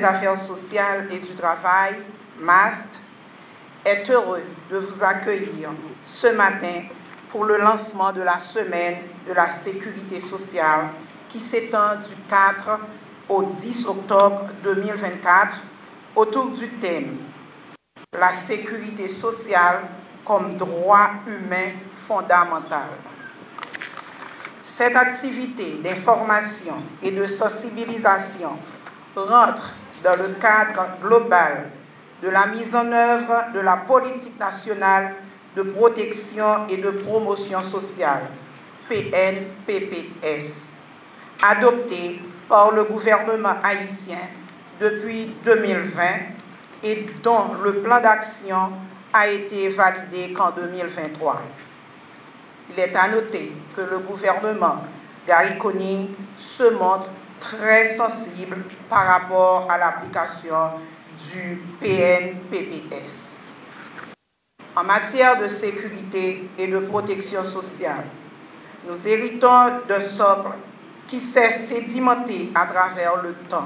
des Affaires sociales et du travail, MAST, est heureux de vous accueillir ce matin pour le lancement de la semaine de la sécurité sociale qui s'étend du 4 au 10 octobre 2024 autour du thème « La sécurité sociale comme droit humain fondamental ». Cette activité d'information et de sensibilisation rentre dans le cadre global de la mise en œuvre de la politique nationale de protection et de promotion sociale, PNPPS, adoptée par le gouvernement haïtien depuis 2020 et dont le plan d'action a été validé qu'en 2023. Il est à noter que le gouvernement Gary Conille se montre très sensible par rapport à l'application du PNPPS. En matière de sécurité et de protection sociale, nous héritons d'un socle qui s'est sédimenté à travers le temps.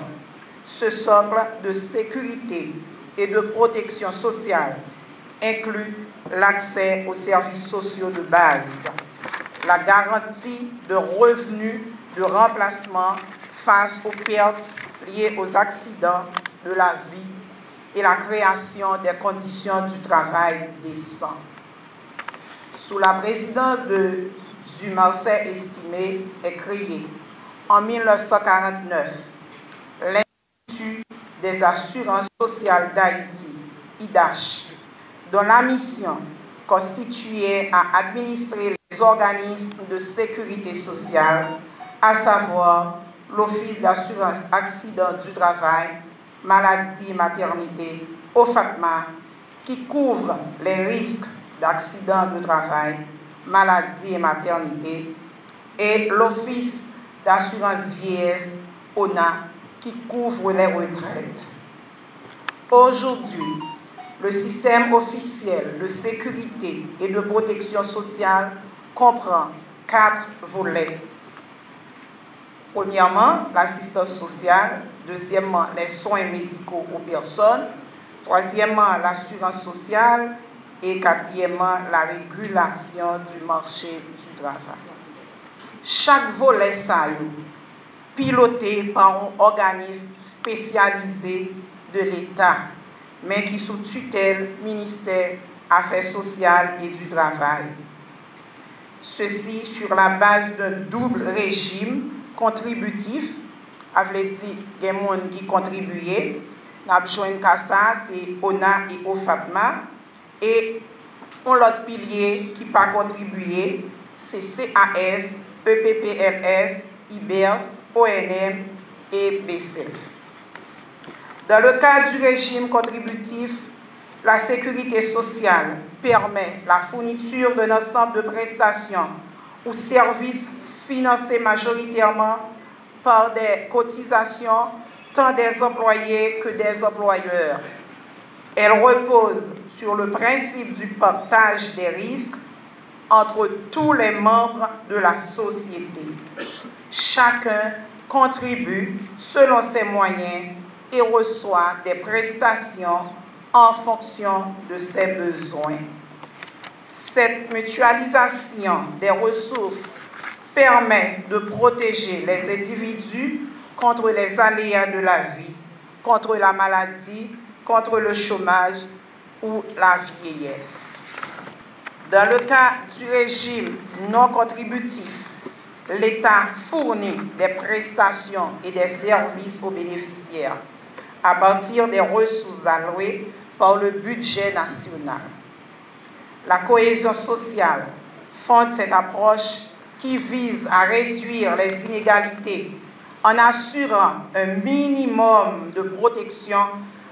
Ce socle de sécurité et de protection sociale inclut l'accès aux services sociaux de base, la garantie de revenus de remplacement face aux pertes liées aux accidents de la vie et la création des conditions du travail décent. Sous la présidence du Marseille estimé est créé en 1949 l'Institut des assurances sociales d'Haïti, IDAH, dont la mission constituait à administrer les organismes de sécurité sociale, à savoir l'Office d'assurance accident du travail, maladie et maternité, OFACMA, qui couvre les risques d'accident de travail, maladie et maternité, et l'Office d'assurance vieillesse, ONA, qui couvre les retraites. Aujourd'hui, le système officiel de sécurité et de protection sociale comprend 4 volets. Premièrement, l'assistance sociale. Deuxièmement, les soins médicaux aux personnes. Troisièmement, l'assurance sociale. Et quatrièmement, la régulation du marché du travail. Chaque volet piloté par un organisme spécialisé de l'État, mais qui sous tutelle ministère Affaires sociales et du travail. Ceci sur la base d'un double régime contributif, avait dit des gens qui contribuaient, Nabjouen Kassa, c'est ONA et OFAPMA, et on l'autre pilier qui pas contribué, c'est CAS, EPPLS, IBERS, ONM et BCF. Dans le cadre du régime contributif, la sécurité sociale permet la fourniture d'un ensemble de prestations ou services financés majoritairement par des cotisations tant des employés que des employeurs. Elle repose sur le principe du partage des risques entre tous les membres de la société. Chacun contribue selon ses moyens et reçoit des prestations en fonction de ses besoins. Cette mutualisation des ressources permet de protéger les individus contre les aléas de la vie, contre la maladie, contre le chômage ou la vieillesse. Dans le cas du régime non contributif, l'État fournit des prestations et des services aux bénéficiaires à partir des ressources allouées par le budget national. La cohésion sociale fonde cette approche qui vise à réduire les inégalités en assurant un minimum de protection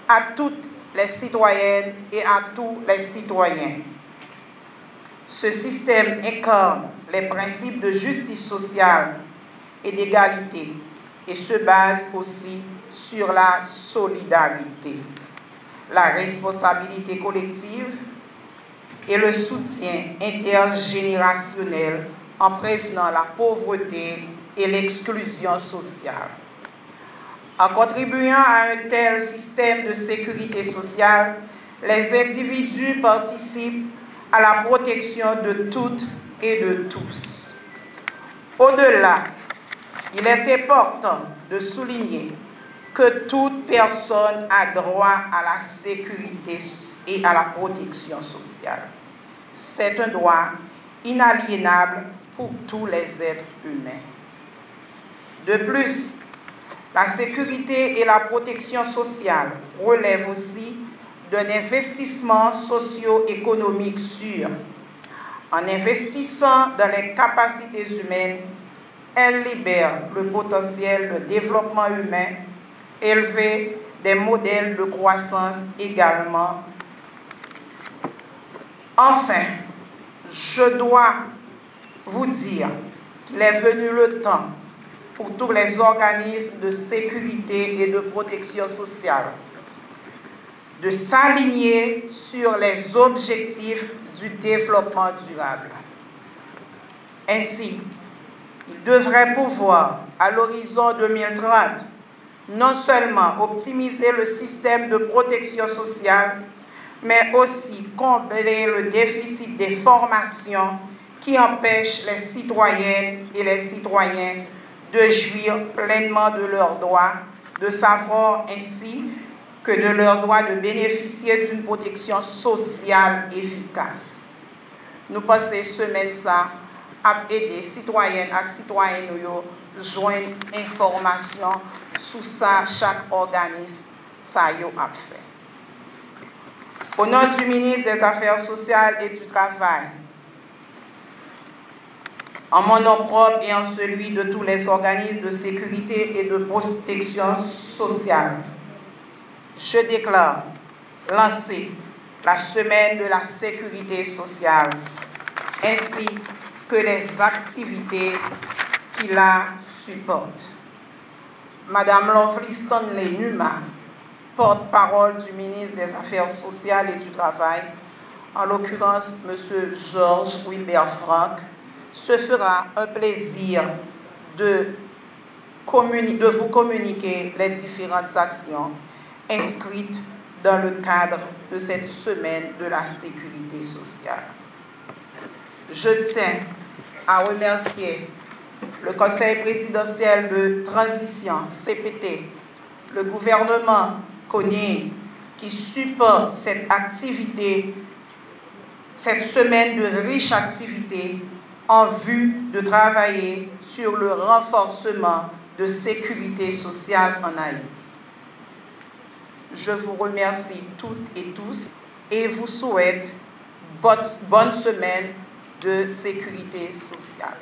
à toutes les citoyennes et à tous les citoyens. Ce système incarne les principes de justice sociale et d'égalité et se base aussi sur la solidarité, la responsabilité collective et le soutien intergénérationnel en prévenant la pauvreté et l'exclusion sociale. En contribuant à un tel système de sécurité sociale, les individus participent à la protection de toutes et de tous. Au-delà, il est important de souligner que toute personne a droit à la sécurité et à la protection sociale. C'est un droit inaliénable pour tous les êtres humains. De plus, la sécurité et la protection sociale relèvent aussi d'un investissement socio-économique sûr. En investissant dans les capacités humaines, elle libère le potentiel de développement humain, élever des modèles de croissance également. Enfin, je dois vous dire qu'il est venu le temps pour tous les organismes de sécurité et de protection sociale de s'aligner sur les objectifs du développement durable. Ainsi, ils devraient pouvoir, à l'horizon 2030, non seulement optimiser le système de protection sociale, mais aussi combler le déficit des formations qui empêchent les citoyennes et les citoyens de jouir pleinement de leurs droits, de savoir ainsi que de leur droit de bénéficier d'une protection sociale efficace. Nous passons semaine ça à aider citoyennes et citoyens à joindre information sur ça chaque organisme ça yo a fait. Au nom du ministre des Affaires sociales et du Travail, en mon nom propre et en celui de tous les organismes de sécurité et de protection sociale, je déclare lancer la semaine de la sécurité sociale ainsi que les activités qui la supportent. Madame Lovely Stanley Numa, porte-parole du ministre des Affaires sociales et du Travail, en l'occurrence M. Georges Wilbert Franck, se fera un plaisir de vous communiquer les différentes actions inscrites dans le cadre de cette semaine de la sécurité sociale. Je tiens à remercier le Conseil présidentiel de transition, CPT, le gouvernement CONIE, qui supporte cette activité, cette semaine de riches activités en vue de travailler sur le renforcement de sécurité sociale en Haïti. Je vous remercie toutes et tous et vous souhaite bonne semaine de sécurité sociale.